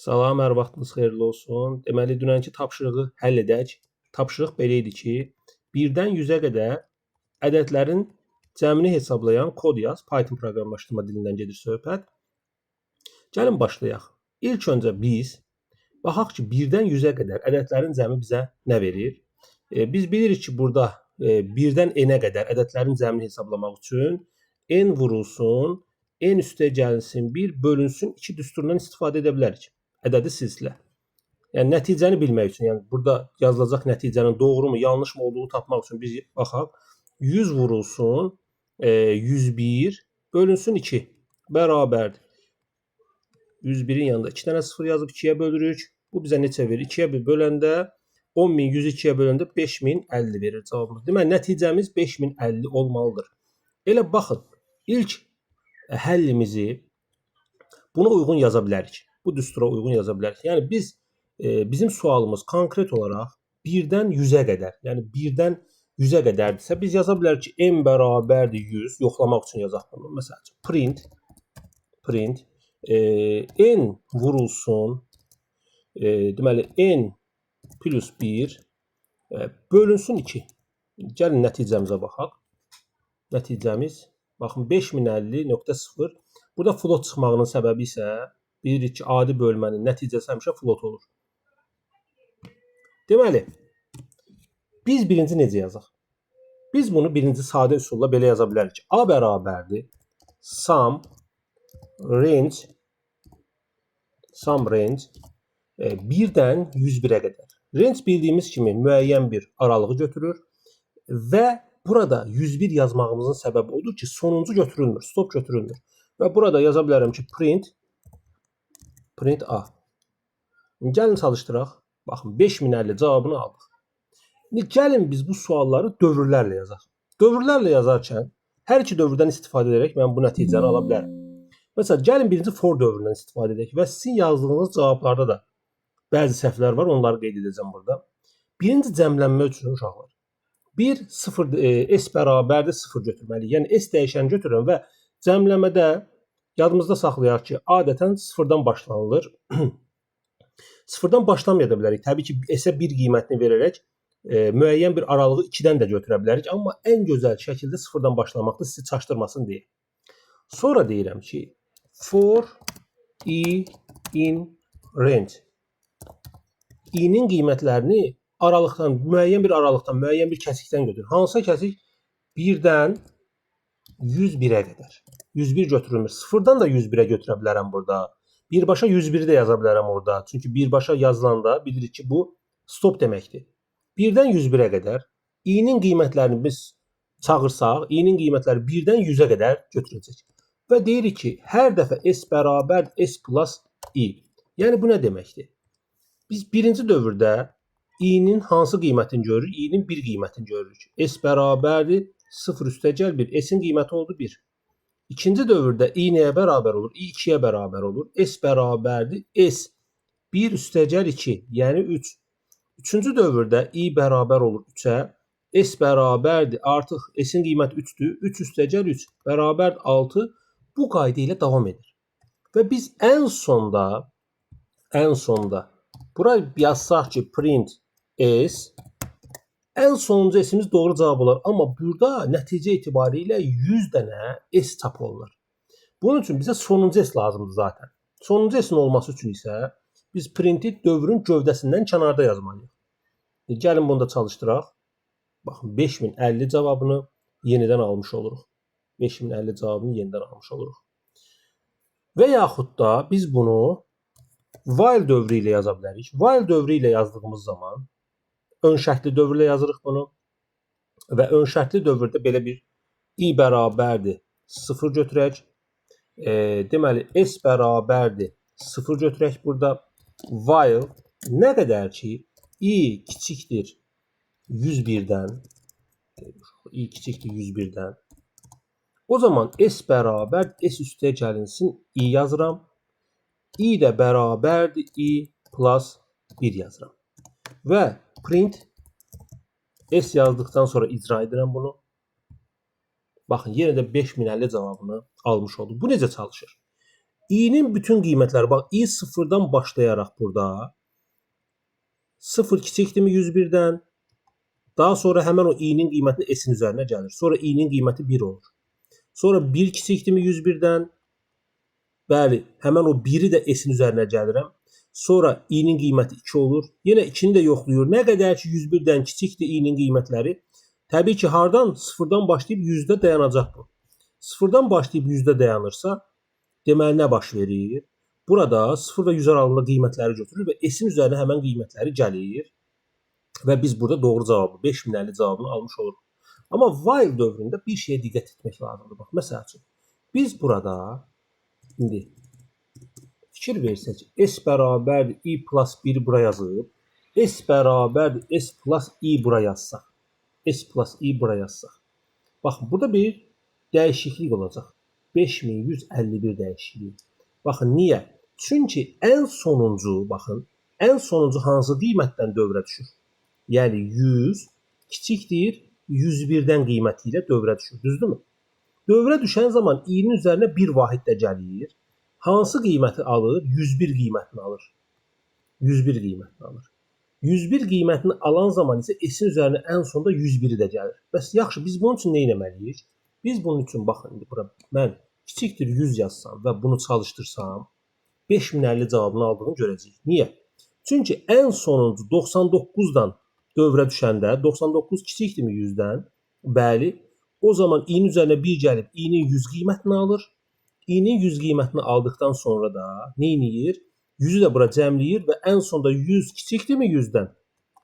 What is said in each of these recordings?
Salam, hər vaxtınız xeyirli olsun. Deməli, dünənki tapşırığı həll edək. Tapşırıq belə idi ki, 1-dən 100-ə qədər ədədlərin cəmini hesablayan kod yaz. Python proqramlaşdırma dilindən gedir söhbət. Gəlin başlayaq. İlk öncə biz baxaq ki, 1-dən 100-ə qədər ədədlərin cəmi bizə nə verir? Biz bilirik ki, burada 1-dən n-ə qədər ədədlərin cəmini hesablamaq üçün n vurulsun, n üstə gəlinsin 1 bölünsün 2 düsturundan istifadə edə bilərik. Ədədi silsilə. Yəni nəticəni bilmək üçün, yəni burada yazılacaq nəticənin doğru mu, yanlış mı olduğunu tapmaq üçün biz baxaq. 100 vurulsun 101 bölünsün 2 bərabərdir. 101-in yanında 2 dənə 0 yazıb 2-yə bölürük. Bu bizə neçə verir? 2-yə böləndə 10.000 102-yə böləndə 5050 verir cavabımız. Deməli nəticəmiz 5050 olmalıdır. Elə baxın, ilk həllimizi buna uyğun yaza bilərik. Bu düstura uyğun yaza bilərik. Yəni biz bizim sualımız konkret olaraq 1-dən 100-ə qədər, yəni 1-dən 100-ə qədərdirsə biz yaza bilərik ki, n bərabərdir 100, yoxlamaq üçün yazaq bunu. Məsələn, print n vurulsun, deməli n plus 1 bölünsün 2. Gəlin nəticəmizə baxaq. Nəticəmiz, baxın 5050.0. Burada float çıxmağının səbəbi isə bilirik ki, adi bölmənin nəticəsi həmişə float olur. Deməli, biz birinci necə yazaq? Biz bunu birinci sadə üsulla belə yaza bilərik ki, A bərabərdir sum range 1-dən 101-ə qədər. Range bildiyimiz kimi müəyyən bir aralığı götürür və burada 101 yazmağımızın səbəbi odur ki, sonuncu götürülmür, stop götürülmür. Və burada yaza bilərəm ki, print A. Gəlin çalışdıraq. Baxın, 5050 cavabını aldıq. İndi gəlin biz bu sualları dövrlərlə yazaq. Dövrlərlə yazarkən hər iki dövrdən istifadə edərək mən bu nəticəni ala bilərəm. Məsələn, gəlin birinci for dövründən istifadə edək və sizin yazdığınız cavablarda da bəzi səhvlər var, onları qeyd edəcəm burada. Birinci cəmlənmə üçün uşaqlar. S bərabərdir 0 götürməliyik. Yəni S dəyişəni götürürəm və cəmləmədə yadımızda saxlayaq ki, adətən 0-dan başlanılır. 0-dan başlamaya da bilərik. Təbii ki, S-ə 1 qiymətini verərək müəyyən bir aralığı 2-dən də götürə bilərik. Amma ən gözəl şəkildə 0-dan başlamaqda sizi çaşdırmasın deyə. Sonra deyirəm ki, for i in range. i-nin qiymətlərini aralıqdan, müəyyən bir aralıqdan, müəyyən bir kəsikdən götür. Hansısa kəsik 1-dən 101-ə qədər. 101 götürülmür. 0-dan da 101-ə götürə bilərəm burada. Birbaşa 101-i də yaza bilərəm orada. Çünki birbaşa yazılanda bilirik ki, bu stop deməkdir. 1-dən 101-ə qədər i-nin qiymətlərini biz çağırsaq, i-nin qiymətləri 1-dən 100-ə qədər götürəcək. Və deyirik ki, hər dəfə s bərabər s plus i. Yəni bu nə deməkdir? Biz birinci dövrdə i-nin hansı qiymətini görürük? i-nin 1 qiymətini görürük. S bərabərdir 0 üstə gəl 1. S-in qiyməti oldu 1. İkinci dövrdə i nəyə bərabər olur? i 2-yə bərabər olur. S bərabərdir s 1 üstə gəl 2, yəni 3. Üçüncü dövrdə i bərabər olur 3-ə. S bərabərdir, artıq s-in qiyməti 3-dür. 3 üstə gəl 3 bərabərdir 6. Bu qayda ilə davam edir. Və biz ən sonda bura yazsaq ki, print s, ən sonuncu s-imiz doğru cavab olar. Amma burada nəticə itibarilə 100 dənə s çap olunur. Bunun üçün bizə sonuncu s lazımdır zaten. Sonuncu s-in olması üçün isə biz printi dövrün gövdəsindən kənarda yazmalıyıq. Gəlin bunu da çalışdıraq. Baxın, 5050 cavabını yenidən almış oluruq. 5050 cavabını yenidən almış oluruq. Və yaxud da biz bunu while dövrü ilə yaza bilərik. While dövrü ilə yazdığımız zaman ön şərtli dövrlə yazırıq bunu. Və ön şərtli dövrdə belə bir i bərabərdir 0 götürək. Deməli, s bərabərdir 0 götürək burada. While nə qədər ki, i kiçikdir 101-dən, i kiçikdir 101-dən, o zaman s bərabər s üstə gəlinsin i yazıram. i də bərabərdir i plus 1 yazıram. Və print s yazdıqdan sonra icra edirəm bunu. Baxın, yenə də 5050 cavabını almış oldum. Bu necə çalışır? i'nin bütün qiymətləri, bax, i sıfırdan başlayaraq burada 0 kiçikdirmi 101-dən, daha sonra həmən o i'nin qiyməti s-in üzərinə gəlir. Sonra i'nin qiyməti 1 olur. Sonra 1 kiçikdirmi 101-dən, bəli, həmən o 1-i də s-in üzərinə gəlirəm. Sonra i'nin qiyməti 2 olur. Yenə 2-ni də yoxluyur. Nə qədər ki 101-dən kiçikdir i'nin qiymətləri, təbii ki, hardan? 0-dan başlayıb 100-də dayanacaq bu. 0-dan başlayıb 100-də dayanırsa, deməli nə baş verir? Burada 0 və 100 aralığında qiymətləri götürür və s-in üzərinə həmən qiymətləri gəlir. Və biz burada doğru cavabı, 5050 cavabını almış oluruq. Amma while dövründə bir şeyə diqqət etmək lazımdır. Bax, məsəl üçün, biz burada indi fikir versək, s bərabərdir i plus 1 bura yazıb, s bərabərdir s plus i bura yazsaq, s plus i bura yazsaq. Baxın, burada bir dəyişiklik olacaq. 5151 dəyişikliyi. Baxın, niyə? Çünki ən sonuncu, baxın, ən sonuncu hansı qiymətdən dövrə düşür? Yəni 100 kiçikdir 101-dən qiyməti ilə dövrə düşür, düzdürmü? Dövrə düşən zaman i'nin üzərinə bir vahid də gəlir. Hansı qiyməti alır? 101 qiymətini alır. 101 qiymətini alır. 101 qiymətini alan zaman isə s-in üzərinə ən sonda 101-i də gəlir. Bəs yaxşı, biz bunun üçün nə etməliyik? Biz bunun üçün, baxın, indi bura mən kiçikdir 100 yazsam və bunu çalışdırsam, 5050 cavabını aldığını görəcəyik. Niyə? Çünki ən sonuncu 99-dan dövrə düşəndə, 99 kiçikdirmi 100-dən? Bəli, o zaman i'nin üzərinə 1 gəlib, i'nin 100 qiymətini alır. i'nin 100 qiymətini aldıqdan sonra da nə edir? 100-ü də bura cəmləyir və ən sonda 100 kiçikdirmi 100-dən?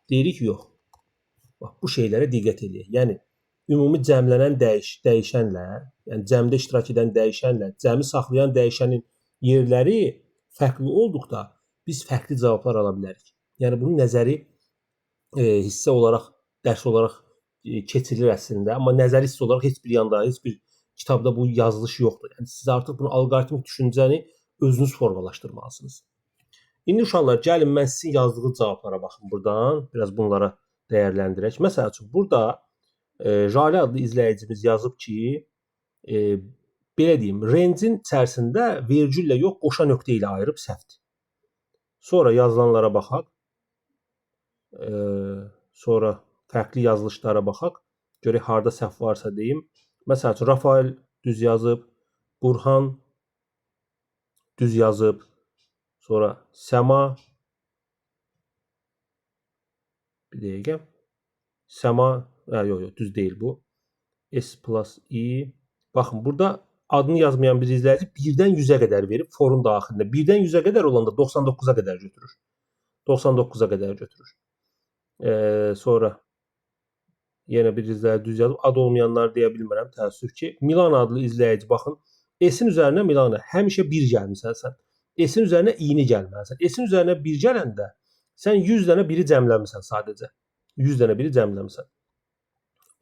Deyirik, yox. Bax, bu şeylərə diqqət edək. Yəni, ümumi cəmlənən dəyişənlə, yəni cəmdə iştirak edən dəyişənlə, cəmi saxlayan dəyişənin yerləri fərqli olduqda biz fərqli cavablar ala bilərik. Yəni, bunun nəzəri hissə olaraq, dərs olaraq keçirilir əslində. Amma nəzəri hissə olaraq heç bir yanda, heç bir kitabda bu yazılış yoxdur. Yəni, siz artıq bunu alqoritmik düşüncəni özünüz formalaşdırmalısınız. İndi uşaqlar, gəlin mən sizin yazdığı cavablara baxın buradan. Biraz bunlara dəyərləndirək. Məsəl üçün, burada Jale adlı izləyicimiz yazıb ki, belə deyim, range'in içərisində vergüllə yox, qoşa nöqtə ilə ayırıb səhvdir. Sonra yazılanlara baxaq. Sonra fərqli yazılışlara baxaq. Görək, harada səhv varsa deyim. Məsəl üçün, Rafael düz yazıb, Burhan düz yazıb, sonra Səma, bir dəqiqə, Səma, yox, düz deyil bu, S plus I, baxın, burada adını yazmayan bir izləyici 1-dən 100-ə qədər verib forun daxilində. 1-dən 100-ə qədər olanda 99-a qədər götürür. 99-a qədər götürür. Sonra yenə bir izləyici düz yazıb, ad olmayanlar deyə bilmirəm, təəssüf ki. Milan adlı izləyici, baxın, S-in üzərinə Milana həmişə 1 gəlmirsən sən. S-in üzərinə i-ni gəlməlisən. S-in üzərinə 1 gələndə sən 100 dənə 1-i cəmləmirsən sadəcə. 100 dənə 1-i cəmləmirsən.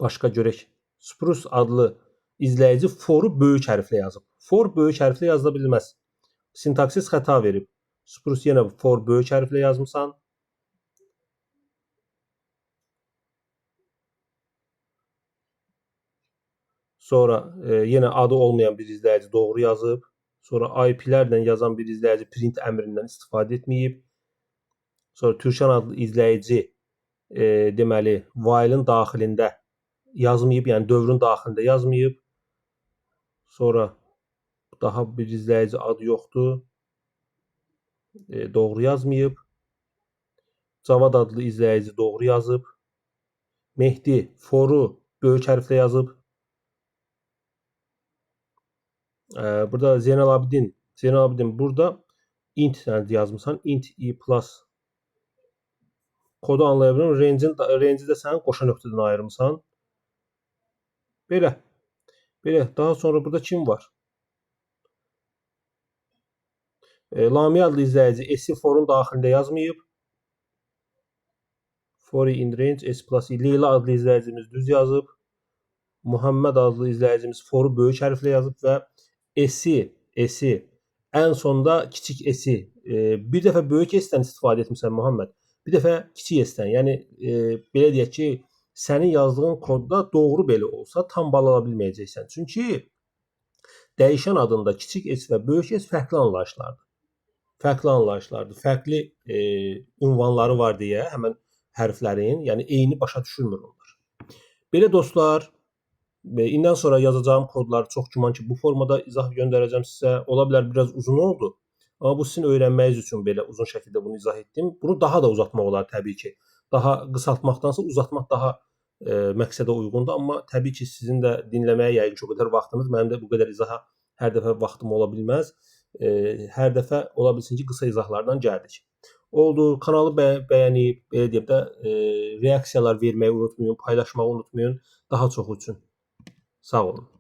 Başqa görək. Spruce adlı izləyici for-u böyük hərflə yazıb. For böyük hərflə yazıla bilməz. Sintaksis xəta verib. Spruce yenə for böyük hərflə yazmısan. Sonra yenə adı olmayan bir izləyici doğru yazıb. Sonra IP-lərlə yazan bir izləyici print əmrindən istifadə etməyib. Sonra Türkan adlı izləyici deməli while-ın daxilində yazmayıb, yəni dövrün daxilində yazmayıb. Sonra daha bir izləyici adı yoxdur. Doğru yazmayıb. Cavad adlı izləyici doğru yazıb. Mehdi for-u böyük hərflə yazıb. Burada Zeynal Abidin burada int yazmısan. Int i plus kodu anlaya bilirəm. Range-i də sən qoşa nöqtədən ayırmısan. Belə. Daha sonra burada kim var? Lami adlı izləyici S-i forun daxilində yazmayıb. For in range S plus i. Leyla adlı izləyicimiz düz yazıb. Muhammed adlı izləyicimiz foru böyük hərflə yazıb və S-i ən sonda kiçik S-i bir dəfə böyük S-dən istifadə etmirsən Muhammed. Bir dəfə kiçik S-dən. Yəni belə deyək ki, sənin yazdığın kodda doğru belə olsa tam bal ala bilməyəcəksən. Çünki dəyişən adında kiçik s və böyük s fərqli anlayışlardır. Fərqli anlayışlardır. Fərqli ünvanları var deyə həmin hərflərin, yəni eyni başa düşülmür onlar. Belə dostlar, indən sonra yazacağım kodları çox güman ki, bu formada izah göndərəcəm sizə. Ola bilər biraz uzun oldu. Amma bu sizin öyrənməyiniz üçün belə uzun şəkildə bunu izah etdim. Bunu daha da uzatmaq olar təbii ki. Daha qısaltmaqdansa uzatmaq daha məqsədə uyğundur. Amma təbii ki, sizin də dinləməyə yəqin ki, o qədər vaxtınız, mənim də bu qədər izaha hər dəfə vaxtım ola bilməz. Hər dəfə ola bilsin ki, qısa izahlardan gəldik. Oldu. Kanalı bəyənib, belə deyim də, reaksiyalar verməyi unutmayın, paylaşmağı unutmayın. Daha çoxu üçün. Sağ olun.